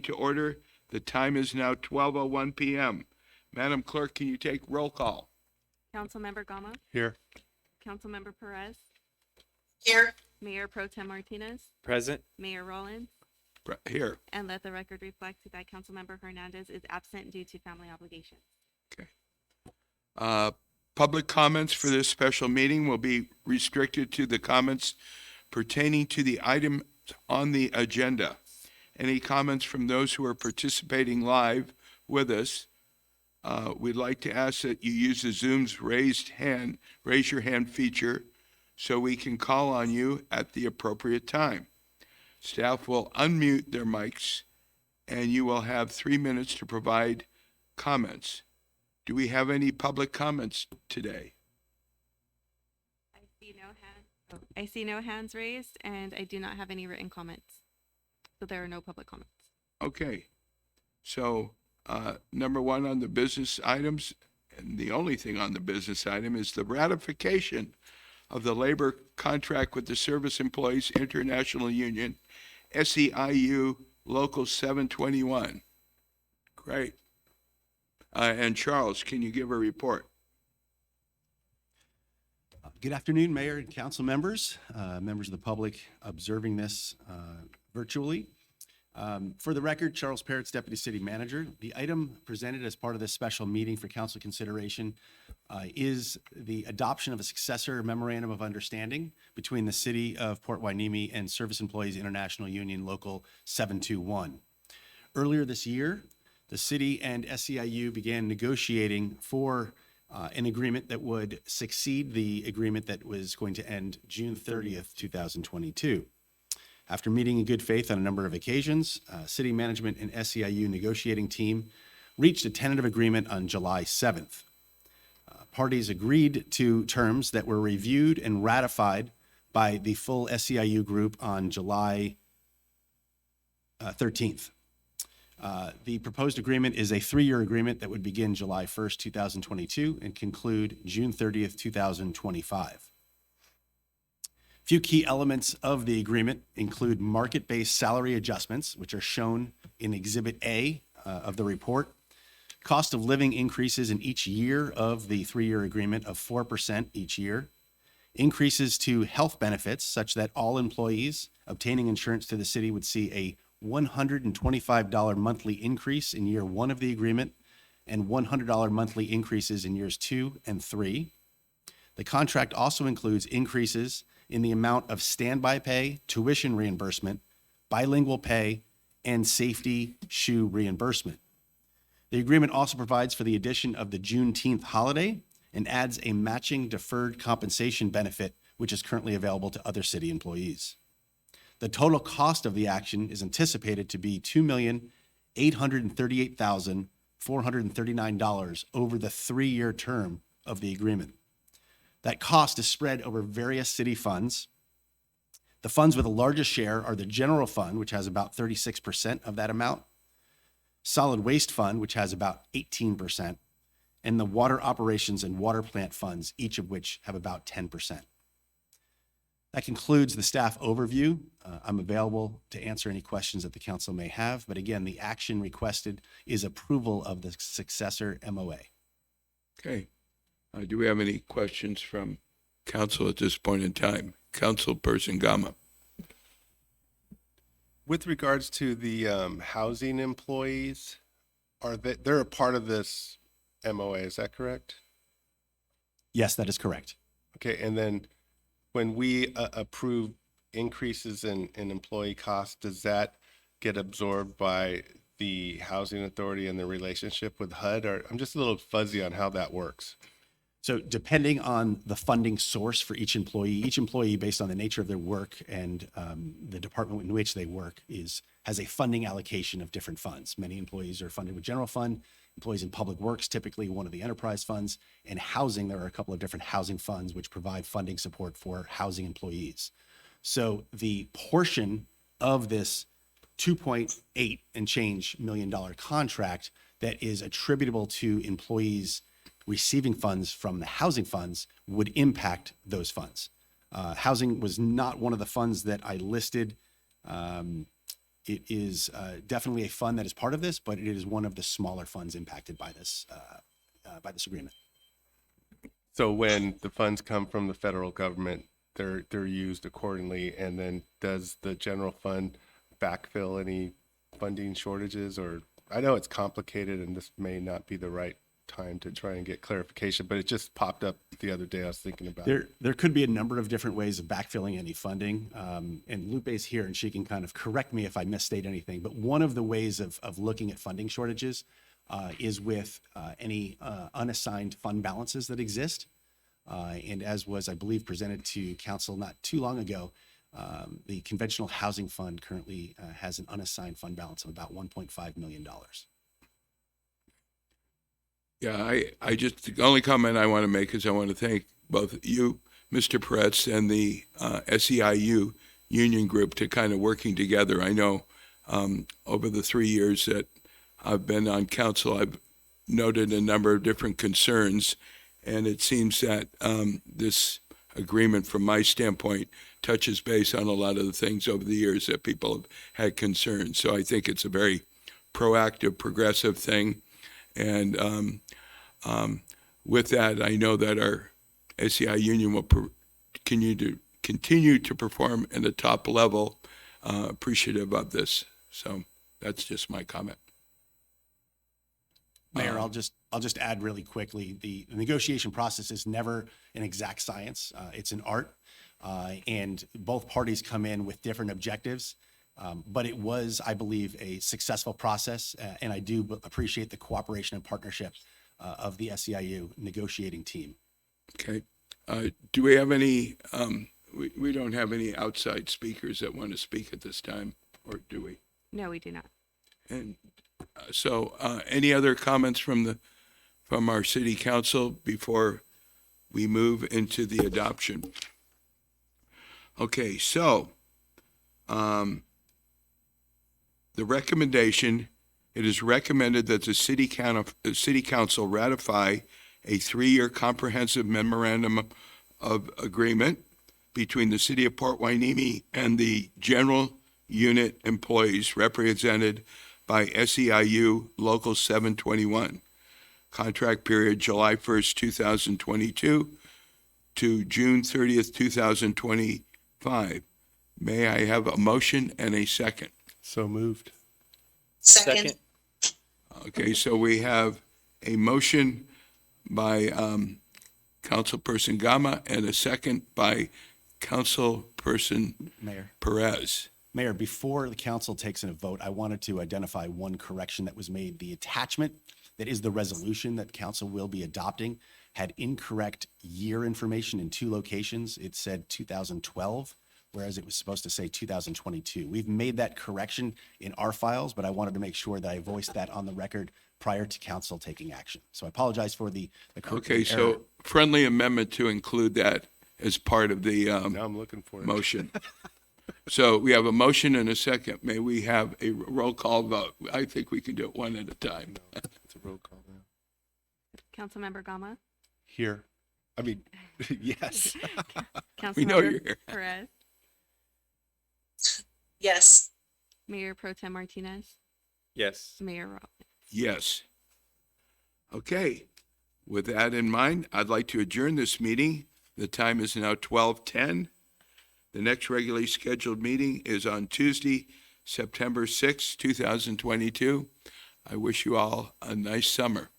to order. The time is now 12:01 p.m. Madam Clerk, can you take roll call? Councilmember Gama, Here. Councilmember Perez, Here. Mayor Pro Tem Martinez, Present. Mayor Rollins, Here. and let the record reflect that Councilmember Hernandez is absent due to family obligations. Public comments for this special meeting will be restricted to the comments pertaining to the item on the agenda. Any comments from those who are participating live with us, we'd like to ask that you use the Zoom's raise your hand feature so we can call on you at the appropriate time. Staff will unmute their mics and you will have 3 minutes to provide comments. Do we have any public comments today? I see no hands raised, and I do not have any written comments. So there are no public comments. Okay. So, number one on the business items, and the only thing on the business item is the ratification of the labor contract with the Service Employees International Union, SEIU Local 721. Great. And Charles, can you give a report? Good afternoon, Mayor and council members, members of the public observing this virtually. For the record, Charles Parrott's Deputy City Manager. The item presented as part of this special meeting for council consideration is the adoption of a successor memorandum of understanding between the City of Port Hueneme and Service Employees International Union Local 721. Earlier this year, the city and SEIU began negotiating for an agreement that would succeed the agreement that was going to end June 30th, 2022. After meeting in good faith on a number of occasions, city management and SEIU negotiating team reached a tentative agreement on July 7th. Parties agreed to terms that were reviewed and ratified by the full SEIU group on July 13th. The proposed agreement is a 3-year agreement that would begin July 1st, 2022 and conclude June 30th, 2025. Few key elements of the agreement include market-based salary adjustments, which are shown in Exhibit A of the report, cost of living increases in each year of the 3-year agreement of 4% each year, increases to health benefits such that all employees obtaining insurance to the city would see a $125 monthly increase in year 1 of the agreement and $100 monthly increases in years 2 and 3. The contract also includes increases in the amount of standby pay, tuition reimbursement, bilingual pay, and safety shoe reimbursement. The agreement also provides for the addition of the Juneteenth holiday and adds a matching deferred compensation benefit, which is currently available to other city employees. The total cost of the action is anticipated to be $2,838,439 over the 3-year term of the agreement. That cost is spread over various city funds. The funds with the largest share are the General Fund, which has about 36% of that amount, Solid Waste Fund, which has about 18%, and the Water Operations and Water Plant Funds, each of which have about 10%. That concludes the staff overview. I'm available to answer any questions that the council may have, but again, the action requested is approval of the successor MOA. Okay. Do we have any questions from council at this point in time? Councilperson Gama. With regards to the housing employees, they're a part of this MOA, is that correct? Yes, that is correct. Okay, and then when we approve increases in employee costs, does that get absorbed by the housing authority and the relationship with HUD? Or I'm just a little fuzzy on how that works. So depending on the funding source for each employee based on the nature of their work and the department in which they work has a funding allocation of different funds. Many employees are funded with general fund, employees in public works, typically one of the enterprise funds, and housing, there are a couple of different housing funds which provide funding support for housing employees. So the portion of this 2.8 and change $1 million contract that is attributable to employees receiving funds from the housing funds would impact those funds. Housing was not one of the funds that I listed It is definitely a fund that is part of this, but it is one of the smaller funds impacted by this agreement. So when the funds come from the federal government, they're used accordingly. And then does the general fund backfill any funding shortages? Or I know it's complicated and this may not be the right time to try and get clarification, but it just popped up the other day. I was thinking about it. There could be a number of different ways of backfilling any funding. And Lupe's here and she can kind of correct me if I misstate anything. But one of the ways of looking at funding shortages is with any unassigned fund balances that exist. And as was, I believe, presented to council not too long ago, the Conventional Housing Fund currently has an unassigned fund balance of about $1.5 million. Yeah, I just, the only comment I want to make is I want to thank both you, Mr. Peretz, and the SEIU union group to kind of working together. I know over the 3 years that I've been on council, I've noted a number of different concerns, and it seems that this agreement, from my standpoint, touches base on a lot of the things over the years that people have had concerns. So I think it's a very proactive, progressive thing. And with that, I know that our SEI union will continue to perform at a top level, appreciative of this. So that's just my comment. Mayor, I'll just add really quickly, the negotiation process is never an exact science. It's an art, and both parties come in with different objectives. But it was, I believe, a successful process, and I do appreciate the cooperation and partnership of the SEIU negotiating team. Okay. Do we have any, we don't have any outside speakers that want to speak at this time, or do we? No, we do not. And so any other comments from our city council before we move into the adoption? Okay, so the recommendation, it is recommended that the city council ratify a 3-year comprehensive memorandum of agreement between the city of Port Hueneme and the general unit employees represented by SEIU Local 721. Contract period July 1st, 2022 to June 30th, 2025. May I have a motion and a second? So moved. Second. Okay, so we have a motion by Councilperson Gama and a second by Councilperson Mayor. Perez. Mayor, before the council takes in a vote, I wanted to identify one correction that was made. The attachment that is the resolution that council will be adopting had incorrect year information in 2 locations. It said 2012, whereas it was supposed to say 2022. We've made that correction in our files, but I wanted to make sure that I voiced that on the record prior to council taking action. So I apologize for the Okay, error. so friendly amendment to include that as part of the Now I'm looking for it. motion. So we have a motion and a second. May we have a roll call vote? I think we can do it one at a time. It's a roll call now. Councilmember Gama, Here. I mean, yes. We know Councilmember you're here. Perez, Yes. Mayor Pro Tem Martinez, Yes. Mayor Rollins. Yes. Okay. With that in mind, I'd like to adjourn this meeting. The time is now 12:10. The next regularly scheduled meeting is on Tuesday, September 6, 2022. I wish you all a nice summer.